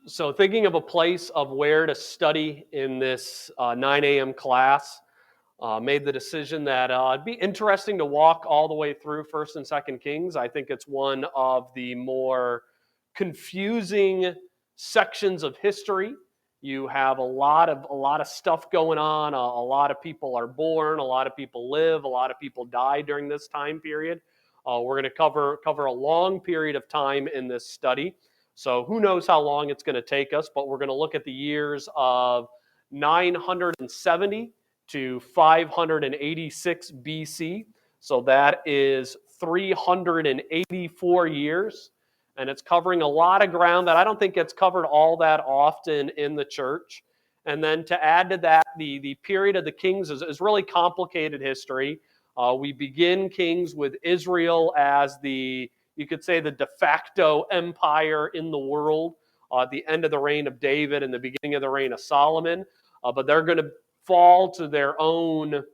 So thinking of a place of where to study in this 9 a.m. class, made the decision that it'd be interesting to walk all the way through First and Second Kings. I think it's one of the more confusing sections of history. You have a lot of stuff going on. A lot of people are born. A lot of people live. A lot of people die during this time period. We're going to cover a long period of time in this study. So who knows how long it's going to take us, but we're going to look at the years of 970 to 586 BC. So that is 384 years. And it's covering a lot of ground that I don't think gets covered all that often in the church. And then to add to that, the period of the kings is really complicated history. We begin Kings with Israel as you could say, the de facto empire in the world at the end of the reign of David and the beginning of the reign of Solomon. But they're going to fall to their own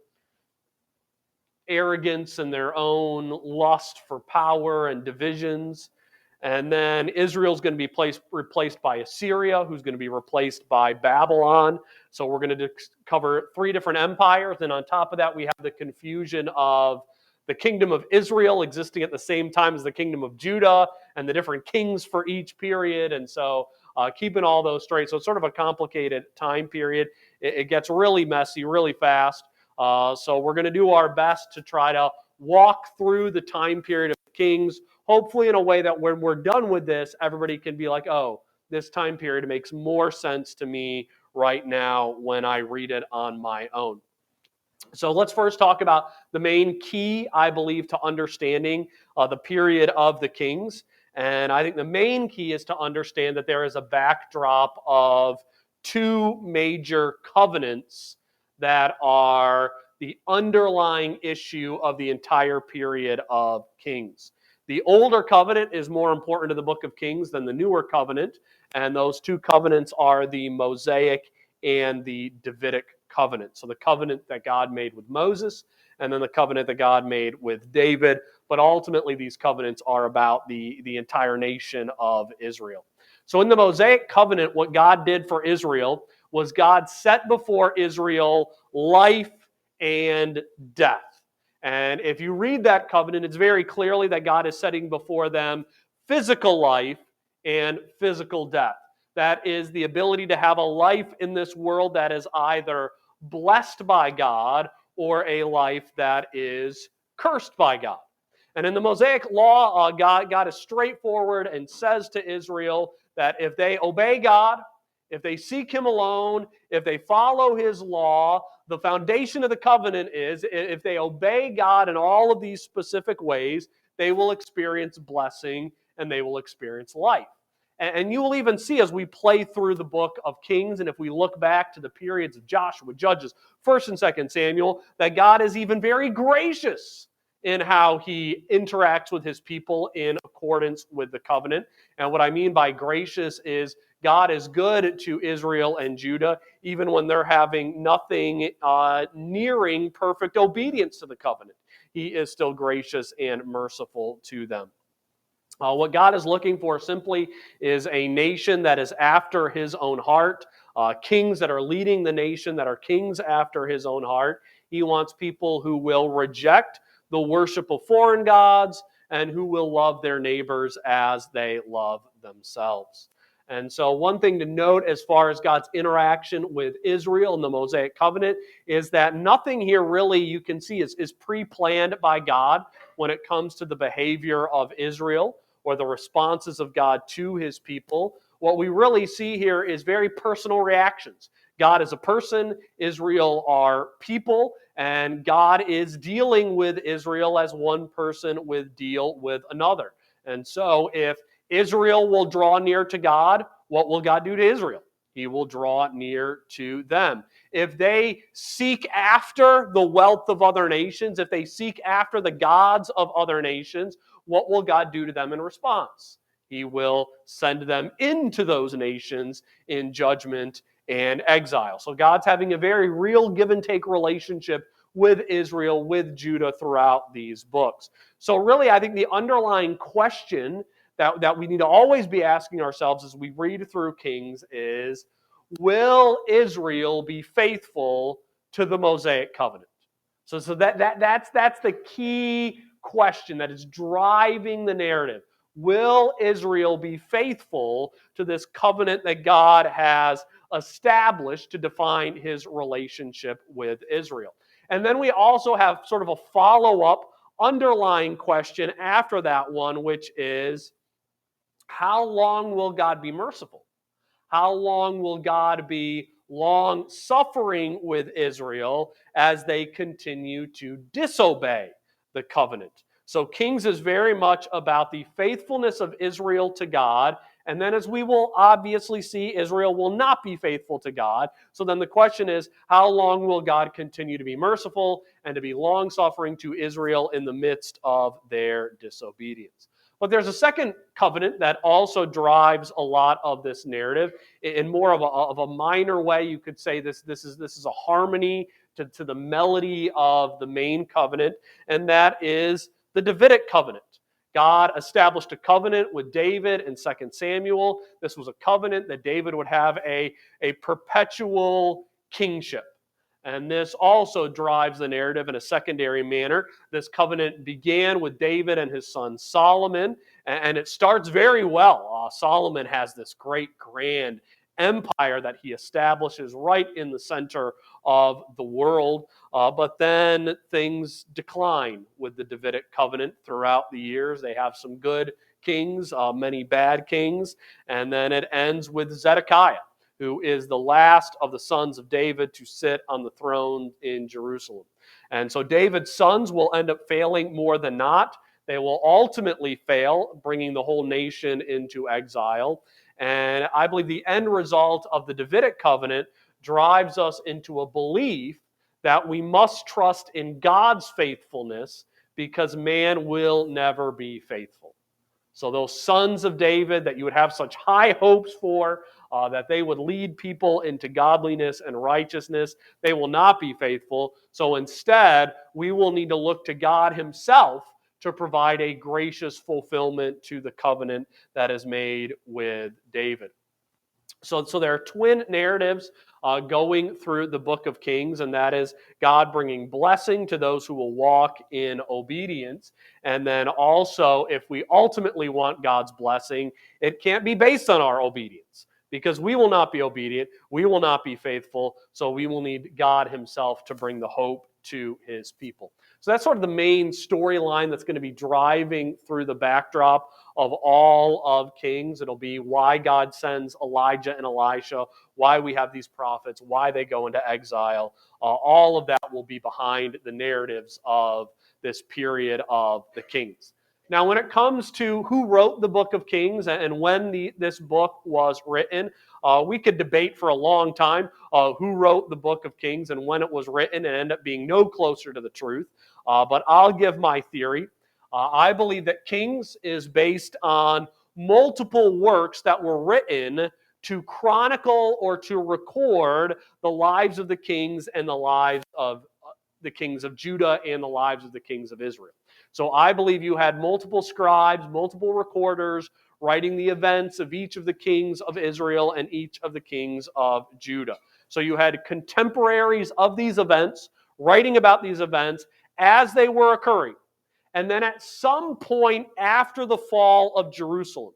arrogance and their own lust for power and divisions. And then Israel's going to be replaced by Assyria, who's going to be replaced by Babylon. So we're going to cover three different empires. And on top of that, we have the confusion of the kingdom of Israel existing at the same time as the kingdom of Judah and the different kings for each period. And so keeping all those straight. So it's sort of a complicated time period. It gets really messy really fast. So we're going to do our best to try to walk through the time period of kings, hopefully in a way that when we're done with this, everybody can be like, oh, this time period makes more sense to me right now when I read it on my own. So let's first talk about the main key, I believe, to understanding the period of the kings. And I think the main key is to understand that there is a backdrop of two major covenants that are the underlying issue of the entire period of Kings. The older covenant is more important to the book of Kings than the newer covenant, and those two covenants are the Mosaic and the Davidic covenant. So the covenant that God made with Moses, and then the covenant that God made with David. But ultimately, these covenants are about the entire nation of Israel. So in the Mosaic covenant, what God did for Israel was God set before Israel life and death. And if you read that covenant, it's very clearly that God is setting before them physical life and physical death. That is the ability to have a life in this world that is either blessed by God or a life that is cursed by God. And in the Mosaic law, God is straightforward and says to Israel that if they obey God, if they seek Him alone, if they follow His law, the foundation of the covenant is if they obey God in all of these specific ways, they will experience blessing and they will experience life. And you will even see as we play through the book of Kings, and if we look back to the periods of Joshua, Judges, 1st and 2nd Samuel, that God is even very gracious in how He interacts with His people in accordance with the covenant. And what I mean by gracious is God is good to Israel and Judah, even when they're having nothing nearing perfect obedience to the covenant. He is still gracious and merciful to them. What God is looking for simply is a nation that is after His own heart, kings that are leading the nation that are kings after His own heart. He wants people who will reject the worship of foreign gods and who will love their neighbors as they love themselves. And so one thing to note as far as God's interaction with Israel in the Mosaic covenant is that nothing here really you can see is pre-planned by God when it comes to the behavior of Israel or the responses of God to His people. What we really see here is very personal reactions. God is a person, Israel are people, and God is dealing with Israel as one person would deal with another. And so if Israel will draw near to God, what will God do to Israel? He will draw near to them. If they seek after the wealth of other nations, if they seek after the gods of other nations, what will God do to them in response? He will send them into those nations in judgment and exile. So God's having a very real give and take relationship with Israel, with Judah throughout these books. So really, I think the underlying question that we need to always be asking ourselves as we read through Kings is, will Israel be faithful to the Mosaic covenant? So that's the key question that is driving the narrative. Will Israel be faithful to this covenant that God has established to define his relationship with Israel? And then we also have sort of a follow-up underlying question after that one, which is, how long will God be merciful? How long will God be long suffering with Israel as they continue to disobey the covenant? So Kings is very much about the faithfulness of Israel to God. And then, as we will obviously see, Israel will not be faithful to God. So then the question is, how long will God continue to be merciful and to be long suffering to Israel in the midst of their disobedience? But there's a second covenant that also drives a lot of this narrative in more of a minor way. You could say this is a harmony to the melody of the main covenant, and that is the Davidic covenant. God established a covenant with David in 2 Samuel. This was a covenant that David would have a perpetual kingship. And this also drives the narrative in a secondary manner. This covenant began with David and his son Solomon, and it starts very well. Solomon has this great, grand empire that he establishes right in the center of the world. But then things decline with the Davidic covenant throughout the years. They have some good kings, many bad kings, and then it ends with Zedekiah, who is the last of the sons of David to sit on the throne in Jerusalem. And so David's sons will end up failing more than not. They will ultimately fail, bringing the whole nation into exile. And I believe the end result of the Davidic covenant drives us into a belief that we must trust in God's faithfulness because man will never be faithful. So those sons of David that you would have such high hopes for, that they would lead people into godliness and righteousness, they will not be faithful. So instead, we will need to look to God himself to provide a gracious fulfillment to the covenant that is made with David. So there are twin narratives going through the book of Kings, and that is God bringing blessing to those who will walk in obedience. And then also, if we ultimately want God's blessing, it can't be based on our obedience, because we will not be obedient, we will not be faithful, so we will need God himself to bring the hope to his people. So that's sort of the main storyline that's going to be driving through the backdrop of all of Kings. It'll be why God sends Elijah and Elisha, why we have these prophets, why they go into exile. All of that will be behind the narratives of this period of the Kings. Now, when it comes to who wrote the book of Kings and when this book was written, we could debate for a long time who wrote the book of Kings and when it was written, and end up being no closer to the truth. But I'll give my theory. I believe that Kings is based on multiple works that were written to chronicle or to record the lives of the kings and the lives of the kings of Judah and the lives of the kings of Israel. So I believe you had multiple scribes, multiple recorders writing the events of each of the kings of Israel and each of the kings of Judah. So you had contemporaries of these events writing about these events as they were occurring. And then at some point after the fall of Jerusalem,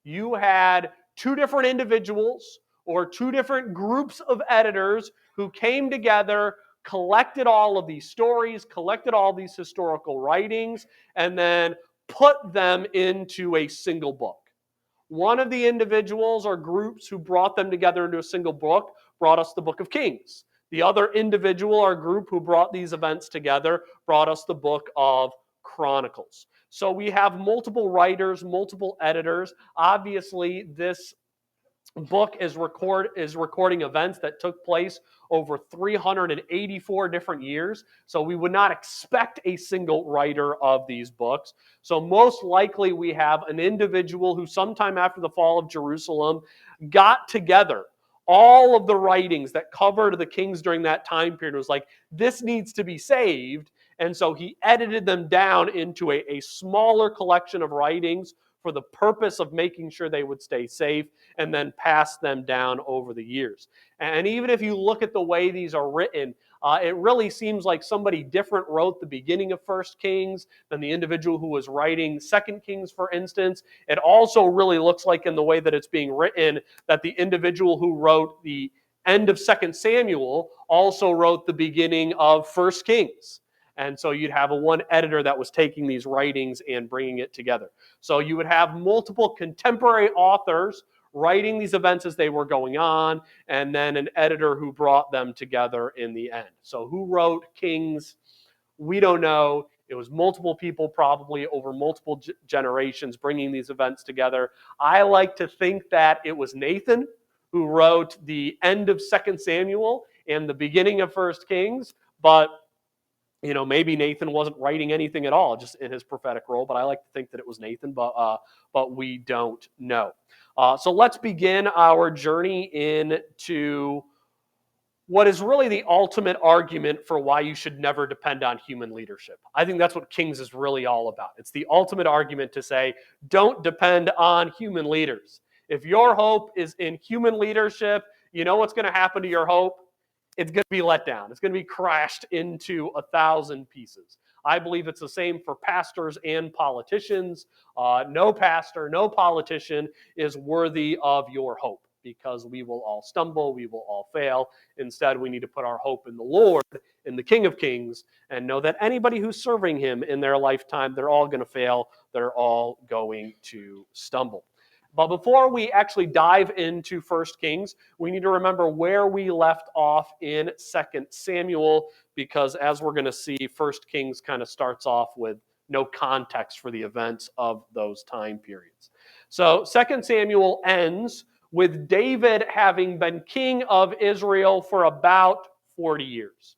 you had two different individuals or two different groups of editors who came together, collected all of these stories, collected all these historical writings, and then put them into a single book. One of the individuals or groups who brought them together into a single book brought us the book of Kings. The other individual or group who brought these events together brought us the book of Chronicles. So we have multiple writers, multiple editors. Obviously, this book is recording events that took place over 384 different years. So we would not expect a single writer of these books. So most likely we have an individual who sometime after the fall of Jerusalem got together all of the writings that covered the kings during that time period. Was like, this needs to be saved. And so he edited them down into a smaller collection of writings for the purpose of making sure they would stay safe and then pass them down over the years. And even if you look at the way these are written, it really seems like somebody different wrote the beginning of First Kings than the individual who was writing Second Kings, for instance. It also really looks like, in the way that it's being written, that the individual who wrote the end of Second Samuel also wrote the beginning of First Kings. And so you'd have one editor that was taking these writings and bringing it together. So you would have multiple contemporary authors writing these events as they were going on, and then an editor who brought them together in the end. So who wrote Kings? We don't know. It was multiple people, probably over multiple generations, bringing these events together. I like to think that it was Nathan who wrote the end of Second Samuel and the beginning of First Kings, but maybe Nathan wasn't writing anything at all, just in his prophetic role. But I like to think that it was Nathan, but we don't know. So let's begin our journey into what is really the ultimate argument for why you should never depend on human leadership. I think that's what Kings is really all about. It's the ultimate argument to say, don't depend on human leaders. If your hope is in human leadership, you know what's going to happen to your hope? It's going to be let down. It's going to be crashed into 1,000 pieces. I believe it's the same for pastors and politicians. No pastor, no politician is worthy of your hope, because we will all stumble, we will all fail. Instead, we need to put our hope in the Lord, in the King of Kings, and know that anybody who's serving him in their lifetime, they're all going to fail, they're all going to stumble. But before we actually dive into 1 Kings, we need to remember where we left off in 2 Samuel, because as we're going to see, 1 Kings kind of starts off with no context for the events of those time periods. So 2 Samuel ends with David having been king of Israel for about 40 years.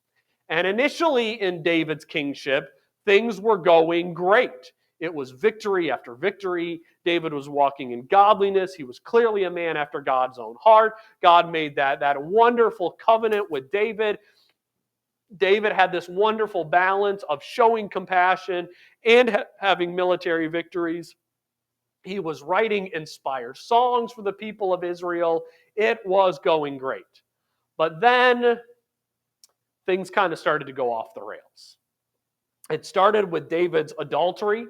And initially in David's kingship, things were going great. It was victory after victory. David was walking in godliness. He was clearly a man after God's own heart. God made that wonderful covenant with David. David had this wonderful balance of showing compassion and having military victories. He was writing inspired songs for the people of Israel. It was going great. But then things kind of started to go off the rails. It started with David's adultery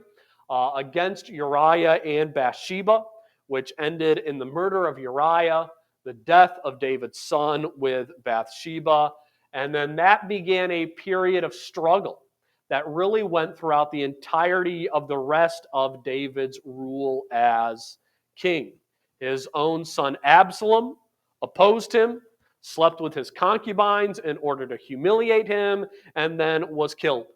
against Uriah and Bathsheba, which ended in the murder of Uriah, the death of David's son with Bathsheba, and then that began a period of struggle that really went throughout the entirety of the rest of David's rule as king. His own son Absalom opposed him, slept with his concubines in order to humiliate him, and then was killed.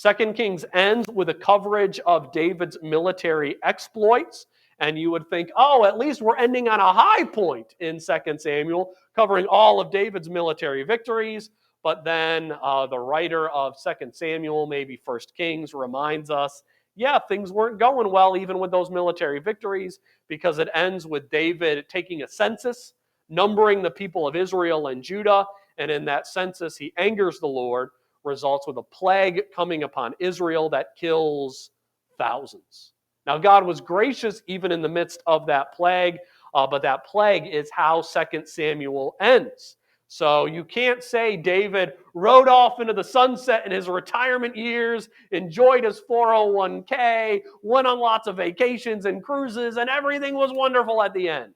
2 Kings ends with a coverage of David's military exploits, and you would think, oh, at least we're ending on a high point in 2 Samuel, covering all of David's military victories. But then the writer of 2 Samuel, maybe 1 Kings, reminds us, yeah, things weren't going well even with those military victories, because it ends with David taking a census, numbering the people of Israel and Judah, and in that census he angers the Lord, results with a plague coming upon Israel that kills thousands. Now, God was gracious even in the midst of that plague, but that plague is how 2 Samuel ends. So you can't say David rode off into the sunset in his retirement years, enjoyed his 401k, went on lots of vacations and cruises, and everything was wonderful at the end.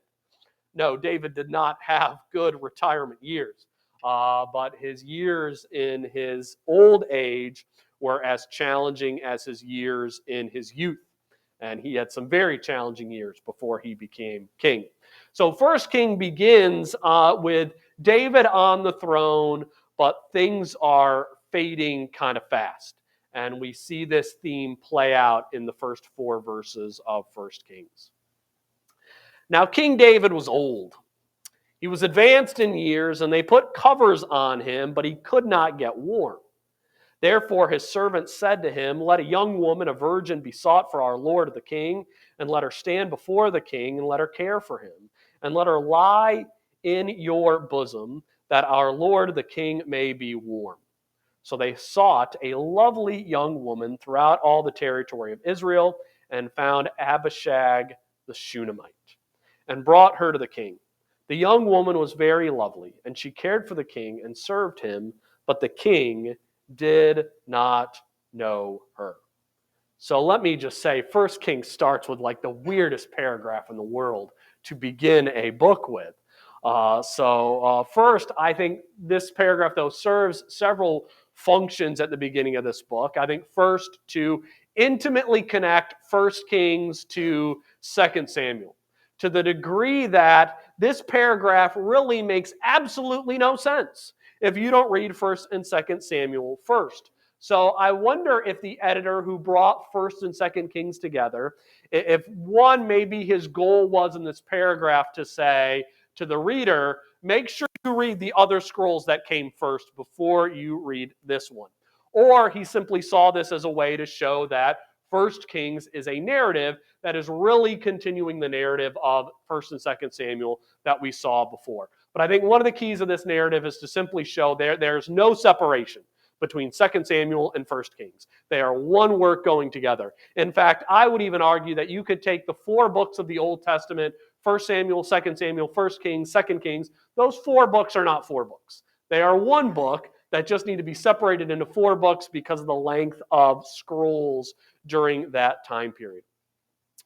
No, David did not have good retirement years. But his years in his old age were as challenging as his years in his youth. And he had some very challenging years before he became king. So 1 King begins with David on the throne, but things are fading kind of fast. And we see this theme play out in the first 4 verses of 1 Kings. Now, King David was old. He was advanced in years, and they put covers on him, but he could not get warm. Therefore his servants said to him, let a young woman, a virgin, be sought for our lord the king, and let her stand before the king, and let her care for him, and let her lie in your bosom, that our lord the king may be warm. So they sought a lovely young woman throughout all the territory of Israel, and found Abishag the Shunammite, and brought her to the king. The young woman was very lovely, and she cared for the king and served him, but the king did not know her. So let me just say, First Kings starts with like the weirdest paragraph in the world to begin a book with. First, I think this paragraph, though, serves several functions at the beginning of this book. I think first, to intimately connect First Kings to Second Samuel, to the degree that this paragraph really makes absolutely no sense if you don't read First and Second Samuel first. So I wonder if the editor who brought First and Second Kings together, if one, maybe his goal was in this paragraph to say to the reader, make sure you read the other scrolls that came first before you read this one. Or he simply saw this as a way to show that First Kings is a narrative that is really continuing the narrative of First and Second Samuel that we saw before. But I think one of the keys of this narrative is to simply show there's no separation between 2 Samuel and 1 Kings. They are one work going together. In fact, I would even argue that you could take the 4 books of the Old Testament, 1 Samuel, 2 Samuel, 1 Kings, 2 Kings, those 4 books are not 4 books. They are one book that just need to be separated into 4 books because of the length of scrolls during that time period.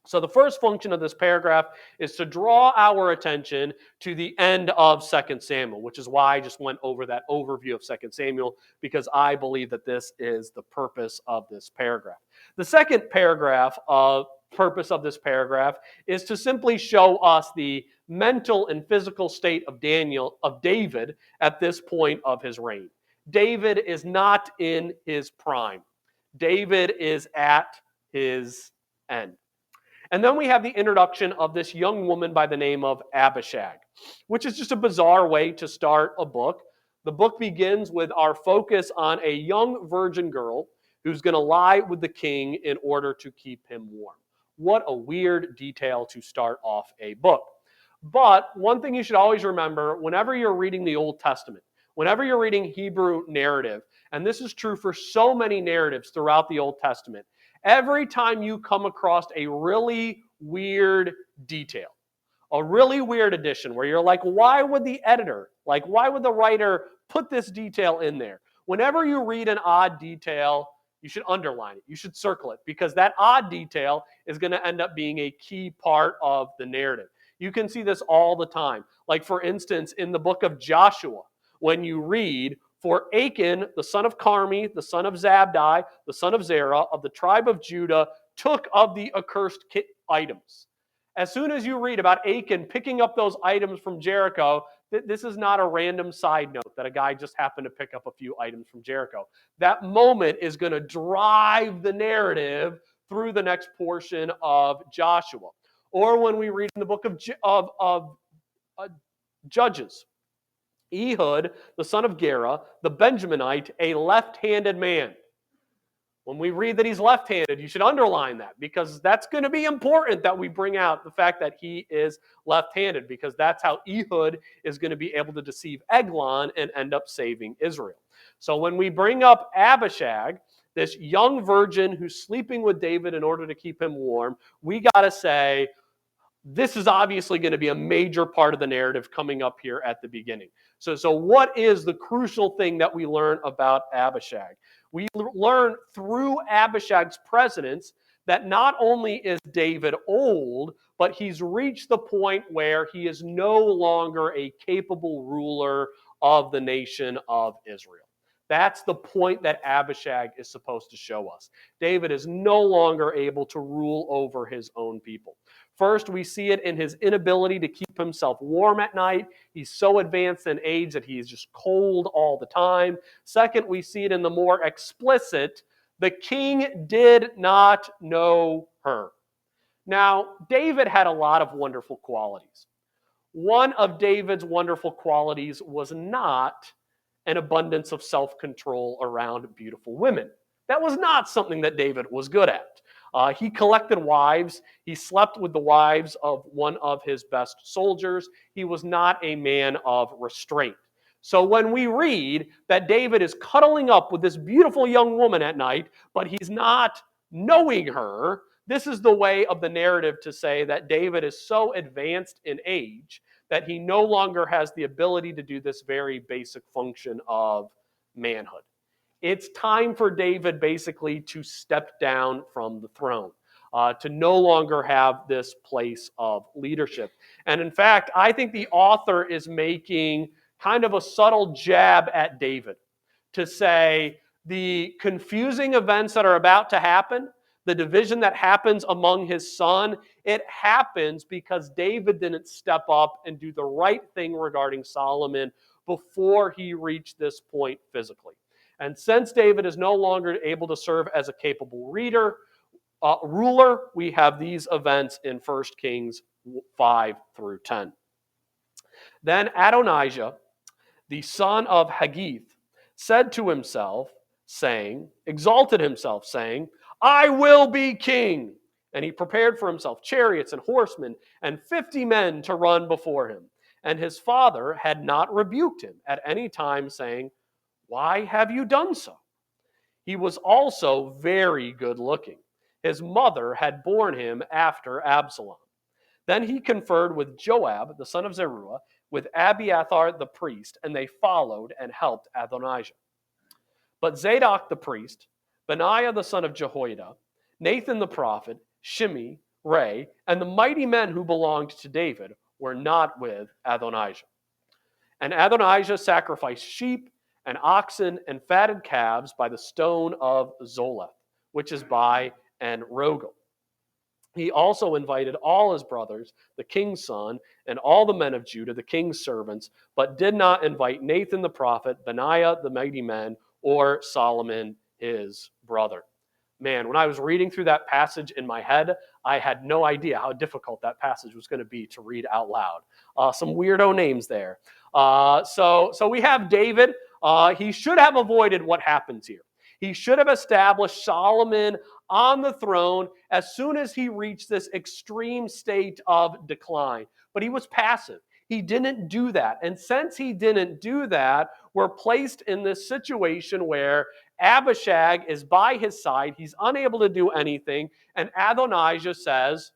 So the first function of this paragraph is to draw our attention to the end of 2 Samuel, which is why I just went over that overview of 2 Samuel, because I believe that this is the purpose of this paragraph. The second purpose of this paragraph is to simply show us the mental and physical state of David at this point of his reign. David is not in his prime. David is at his end. And then we have the introduction of this young woman by the name of Abishag, which is just a bizarre way to start a book. The book begins with our focus on a young virgin girl who's going to lie with the king in order to keep him warm. What a weird detail to start off a book. But one thing you should always remember, whenever you're reading the Old Testament, whenever you're reading Hebrew narrative, and this is true for so many narratives throughout the Old Testament, every time you come across a really weird detail, a really weird addition where you're like, why would the writer put this detail in there? Whenever you read an odd detail, you should underline it. You should circle it, because that odd detail is going to end up being a key part of the narrative. You can see this all the time. Like, for instance, in the book of Joshua, when you read, for Achan, the son of Carmi, the son of Zabdi, the son of Zerah, of the tribe of Judah, took of the accursed items. As soon as you read about Achan picking up those items from Jericho, this is not a random side note that a guy just happened to pick up a few items from Jericho. That moment is going to drive the narrative through the next portion of Joshua. Or when we read in the book of Judges, Ehud, the son of Gera, the Benjaminite, a left-handed man. When we read that he's left-handed, you should underline that, because that's going to be important that we bring out the fact that he is left-handed, because that's how Ehud is going to be able to deceive Eglon and end up saving Israel. So when we bring up Abishag, this young virgin who's sleeping with David in order to keep him warm, we got to say, this is obviously going to be a major part of the narrative coming up here at the beginning. So what is the crucial thing that we learn about Abishag? We learn through Abishag's presence that not only is David old, but he's reached the point where he is no longer a capable ruler of the nation of Israel. That's the point that Abishag is supposed to show us. David is no longer able to rule over his own people. First, we see it in his inability to keep himself warm at night. He's so advanced in age that he's just cold all the time. Second, we see it in the more explicit, the king did not know her. Now, David had a lot of wonderful qualities. One of David's wonderful qualities was not an abundance of self-control around beautiful women. That was not something that David was good at. He collected wives. He slept with the wives of one of his best soldiers. He was not a man of restraint. So when we read that David is cuddling up with this beautiful young woman at night, but he's not knowing her, This is the way of the narrative to say that David is so advanced in age that he no longer has the ability to do this very basic function of manhood. It's time for David basically to step down from the throne, to no longer have this place of leadership. And in fact, I think the author is making kind of a subtle jab at David to say the confusing events that are about to happen, the division that happens among his son, it happens because David didn't step up and do the right thing regarding Solomon before he reached this point physically. And since David is no longer able to serve as a capable ruler, we have these events in 1 Kings 5 through 10. Then Adonijah, the son of Haggith, said to himself, exalted himself, saying, I will be king. And he prepared for himself chariots and horsemen and 50 men to run before him. And his father had not rebuked him at any time, saying, Why have you done so? He was also very good looking. His mother had borne him after Absalom. Then he conferred with Joab, the son of Zeruiah, with Abiathar the priest, and they followed and helped Adonijah. But Zadok the priest, Benaiah the son of Jehoiada, Nathan the prophet, Shimei, Ray, and the mighty men who belonged to David were not with Adonijah. And Adonijah sacrificed sheep and oxen and fatted calves by the stone of Zoleth, which is by En Rogel. He also invited all his brothers, the king's son, and all the men of Judah, the king's servants, but did not invite Nathan the prophet, Benaiah the mighty men, or Solomon his brother. Man, when I was reading through that passage in my head, I had no idea how difficult that passage was going to be to read out loud. Some weirdo names there. So we have David. He should have avoided what happens here. He should have established Solomon on the throne as soon as he reached this extreme state of decline. But he was passive. He didn't do that. And since he didn't do that, we're placed in this situation where Abishag is by his side. He's unable to do anything. And Adonijah says,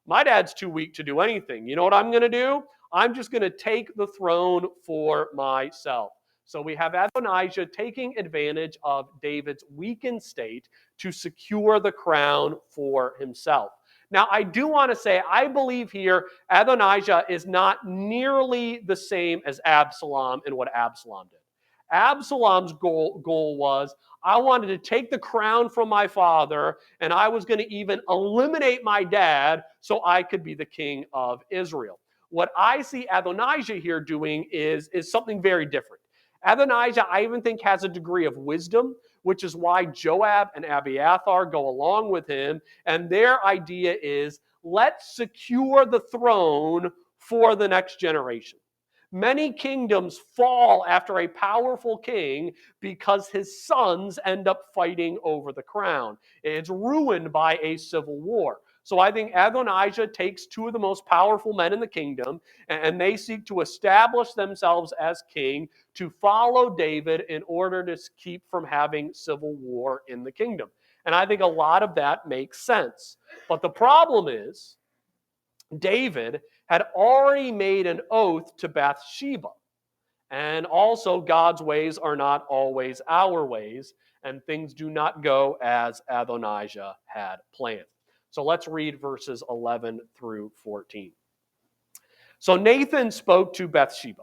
my dad's too weak to do anything. You know what I'm going to do? I'm just going to take the throne for myself. So we have Adonijah taking advantage of David's weakened state to secure the crown for himself. Now, I do want to say, I believe here Adonijah is not nearly the same as Absalom in what Absalom did. Absalom's goal was, I wanted to take the crown from my father, and I was going to even eliminate my dad so I could be the king of Israel. What I see Adonijah here doing is something very different. Adonijah, I even think, has a degree of wisdom, which is why Joab and Abiathar go along with him. And their idea is, let's secure the throne for the next generation. Many kingdoms fall after a powerful king because his sons end up fighting over the crown. It's ruined by a civil war. So I think Adonijah takes two of the most powerful men in the kingdom, and they seek to establish themselves as king to follow David in order to keep from having civil war in the kingdom. And I think a lot of that makes sense. But the problem is, David had already made an oath to Bathsheba. And also, God's ways are not always our ways, and things do not go as Adonijah had planned. So let's read verses 11 through 14. So Nathan spoke to Bathsheba,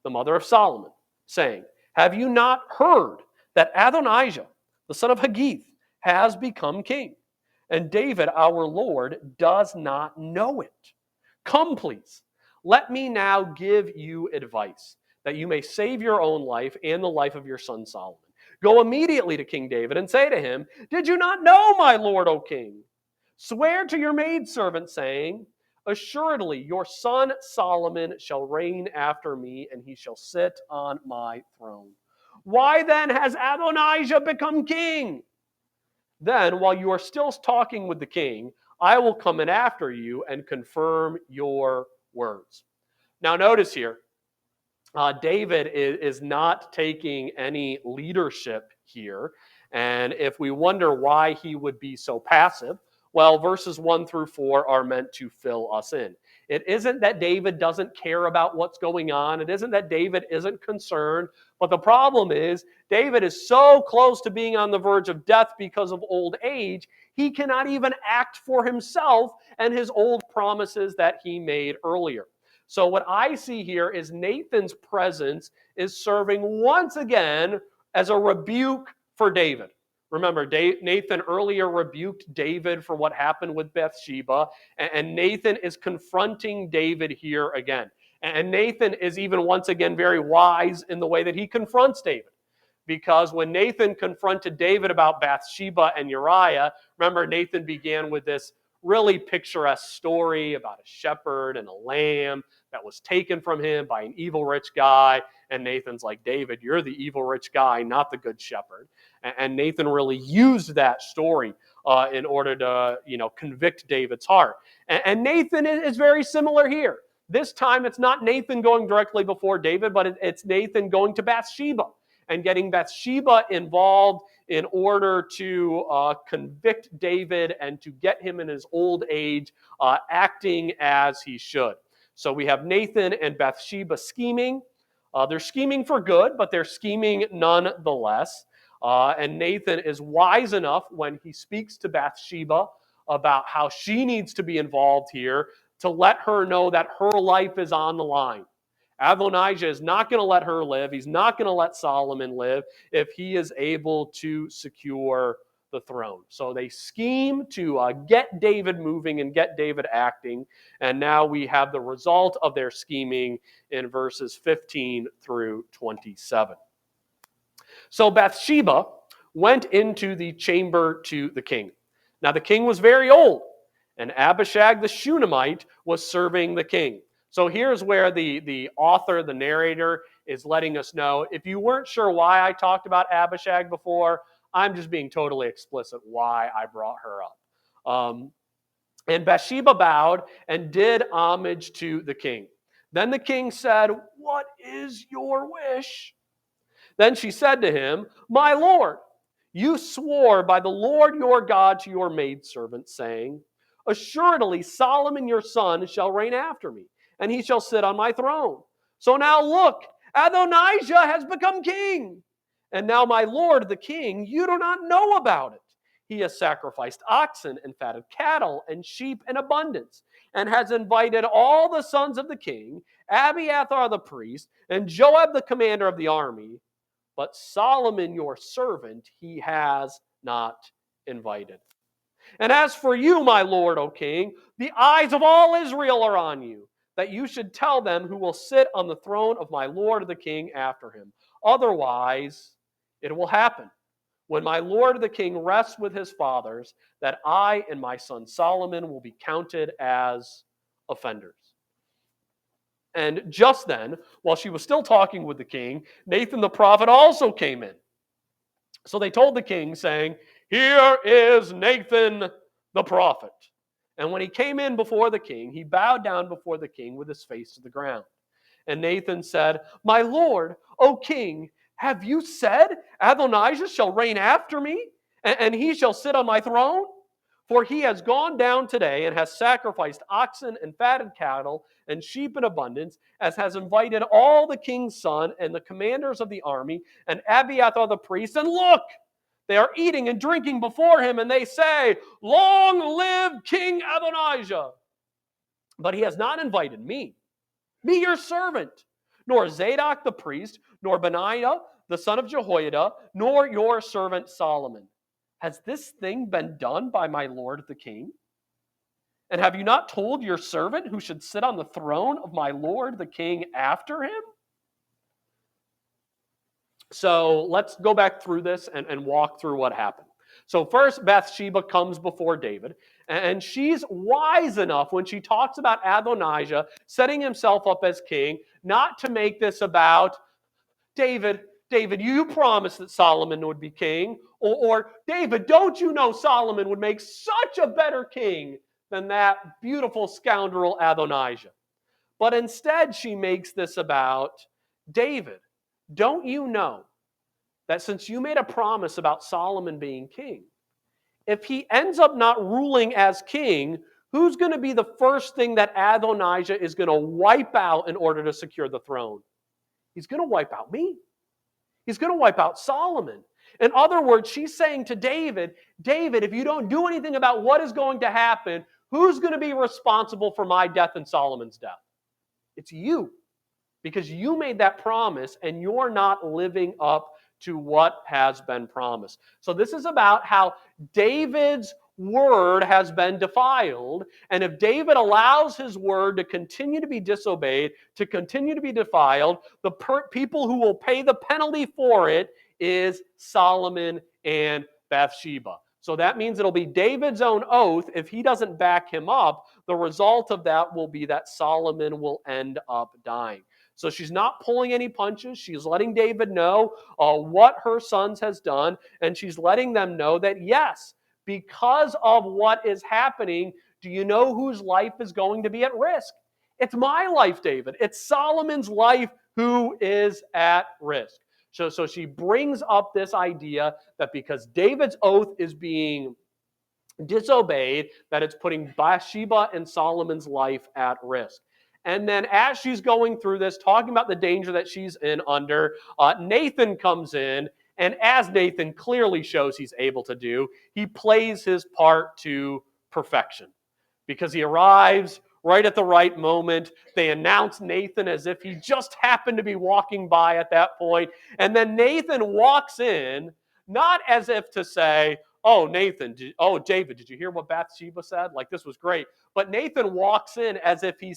the mother of Solomon, saying, Have you not heard that Adonijah, the son of Haggith, has become king? And David, our Lord, does not know it. Come, please, let me now give you advice, that you may save your own life and the life of your son Solomon. Go immediately to King David and say to him, Did you not know, my lord, O king? Swear to your maidservant, saying, Assuredly your son Solomon shall reign after me, and he shall sit on my throne. Why then has Adonijah become king? Then, while you are still talking with the king, I will come in after you and confirm your words. Now notice here, David is not taking any leadership here. And if we wonder why he would be so passive, Well, verses 1 through 4 are meant to fill us in. It isn't that David doesn't care about what's going on. It isn't that David isn't concerned. But the problem is, David is so close to being on the verge of death because of old age, he cannot even act for himself and his old promises that he made earlier. So what I see here is Nathan's presence is serving once again as a rebuke for David. Remember, Nathan earlier rebuked David for what happened with Bathsheba, and Nathan is confronting David here again. And Nathan is even once again very wise in the way that he confronts David. Because when Nathan confronted David about Bathsheba and Uriah, remember, Nathan began with this really picturesque story about a shepherd and a lamb that was taken from him by an evil rich guy. And Nathan's like, David, you're the evil rich guy, not the good shepherd. And Nathan really used that story in order to, convict David's heart. And Nathan is very similar here. This time, it's not Nathan going directly before David, but it's Nathan going to Bathsheba and getting Bathsheba involved in order to convict David and to get him in his old age acting as he should. So we have Nathan and Bathsheba scheming. They're scheming for good, but they're scheming nonetheless. And Nathan is wise enough when he speaks to Bathsheba about how she needs to be involved here to let her know that her life is on the line. Adonijah is not going to let her live. He's not going to let Solomon live if he is able to secure the throne. So they scheme to get David moving and get David acting. And now we have the result of their scheming in verses 15 through 27. So Bathsheba went into the chamber to the king. Now the king was very old, and Abishag the Shunammite was serving the king. So here's where the author, the narrator, is letting us know, if you weren't sure why I talked about Abishag before, I'm just being totally explicit why I brought her up. And Bathsheba bowed and did homage to the king. Then the king said, "What is your wish?" Then she said to him, "My lord, you swore by the Lord your God to your maidservant, saying, 'Assuredly Solomon your son shall reign after me, and he shall sit on my throne.' So now look, Adonijah has become king. And now my lord the king, you do not know about it. He has sacrificed oxen and fatted cattle and sheep in abundance, and has invited all the sons of the king, Abiathar the priest, and Joab the commander of the army. But Solomon your servant he has not invited. And as for you, my lord, O king, the eyes of all Israel are on you, that you should tell them who will sit on the throne of my lord the king after him. Otherwise, it will happen, when my lord the king rests with his fathers, that I and my son Solomon will be counted as offenders." And just then, while she was still talking with the king, Nathan the prophet also came in. So they told the king, saying, "Here is Nathan the prophet." And when he came in before the king, he bowed down before the king with his face to the ground. And Nathan said, "My lord, O king, have you said, Adonijah shall reign after me, and he shall sit on my throne? For he has gone down today and has sacrificed oxen and fatted cattle and sheep in abundance, as has invited all the king's son and the commanders of the army and Abiathar the priest. And look, they are eating and drinking before him, and they say, 'Long live King Adonijah!' But he has not invited me, your servant, nor Zadok the priest, nor Benaiah the son of Jehoiada, nor your servant Solomon. Has this thing been done by my lord the king? And have you not told your servant who should sit on the throne of my lord the king after him?" So let's go back through this and walk through what happened. So first, Bathsheba comes before David, and she's wise enough when she talks about Adonijah setting himself up as king, not to make this about David, you promised that Solomon would be king. Or David, don't you know Solomon would make such a better king than that beautiful scoundrel Adonijah? But instead, she makes this about David. Don't you know that since you made a promise about Solomon being king, if he ends up not ruling as king, who's going to be the first thing that Adonijah is going to wipe out in order to secure the throne? He's going to wipe out me. He's going to wipe out Solomon. In other words, she's saying to David, David, if you don't do anything about what is going to happen, who's going to be responsible for my death and Solomon's death? It's you. Because you made that promise and you're not living up to what has been promised. So this is about how David's word has been defiled, and if David allows his word to continue to be disobeyed, to continue to be defiled, the people who will pay the penalty for it is Solomon and Bathsheba. So that means it'll be David's own oath. If he doesn't back him up, the result of that will be that Solomon will end up dying. So she's not pulling any punches. She's letting David know what her sons has done, and she's letting them know that, yes, because of what is happening, do you know whose life is going to be at risk? It's my life, David. It's Solomon's life who is at risk. So she brings up this idea that because David's oath is being disobeyed, that it's putting Bathsheba and Solomon's life at risk. And then as she's going through this, talking about the danger that she's in under, Nathan comes in, and as Nathan clearly shows he's able to do, he plays his part to perfection. Because he arrives right at the right moment. They announce Nathan as if he just happened to be walking by at that point. And then Nathan walks in, not as if to say, oh, David, did you hear what Bathsheba said? Like, this was great. But Nathan walks in as if he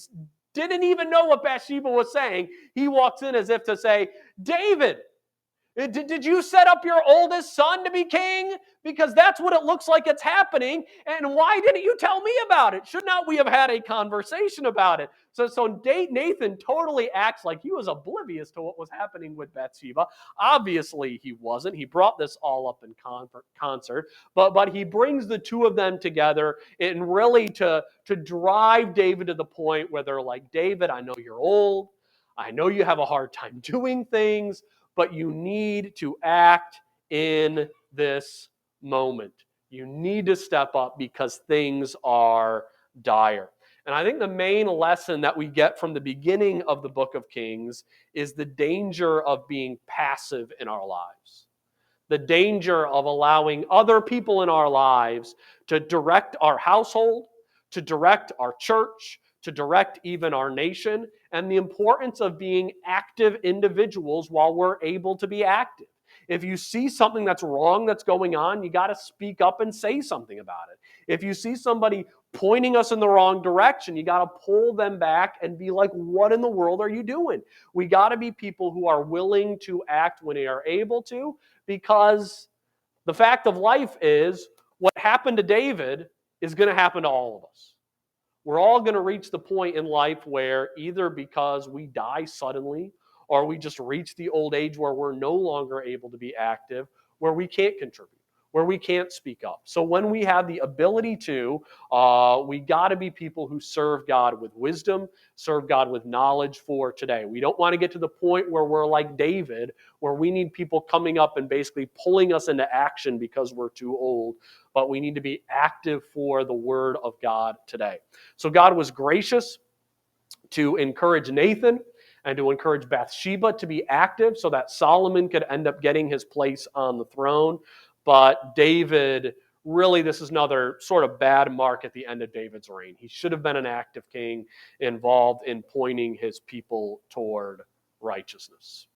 didn't even know what Bathsheba was saying. He walks in as if to say, David, did you set up your oldest son to be king? Because that's what it looks like it's happening. And why didn't you tell me about it? Should not we have had a conversation about it? So Nathan totally acts like he was oblivious to what was happening with Bathsheba. Obviously, he wasn't. He brought this all up in concert. But he brings the two of them together and really to drive David to the point where they're like, David, I know you're old. I know you have a hard time doing things, but you need to act in this moment. You need to step up because things are dire. And I think the main lesson that we get from the beginning of the book of Kings is the danger of being passive in our lives. The danger of allowing other people in our lives to direct our household, to direct our church, to direct even our nation, and the importance of being active individuals while we're able to be active. If you see something that's wrong that's going on, you got to speak up and say something about it. If you see somebody pointing us in the wrong direction, you got to pull them back and be like, what in the world are you doing? We got to be people who are willing to act when they are able to, because the fact of life is what happened to David is going to happen to all of us. We're all going to reach the point in life where either because we die suddenly or we just reach the old age where we're no longer able to be active, where we can't contribute, where we can't speak up. So when we have the ability to, we got to be people who serve God with wisdom, serve God with knowledge for today. We don't want to get to the point where we're like David, where we need people coming up and basically pulling us into action because we're too old. But we need to be active for the word of God today. So God was gracious to encourage Nathan and to encourage Bathsheba to be active so that Solomon could end up getting his place on the throne. But David, really, this is another sort of bad mark at the end of David's reign. He should have been an active king involved in pointing his people toward righteousness.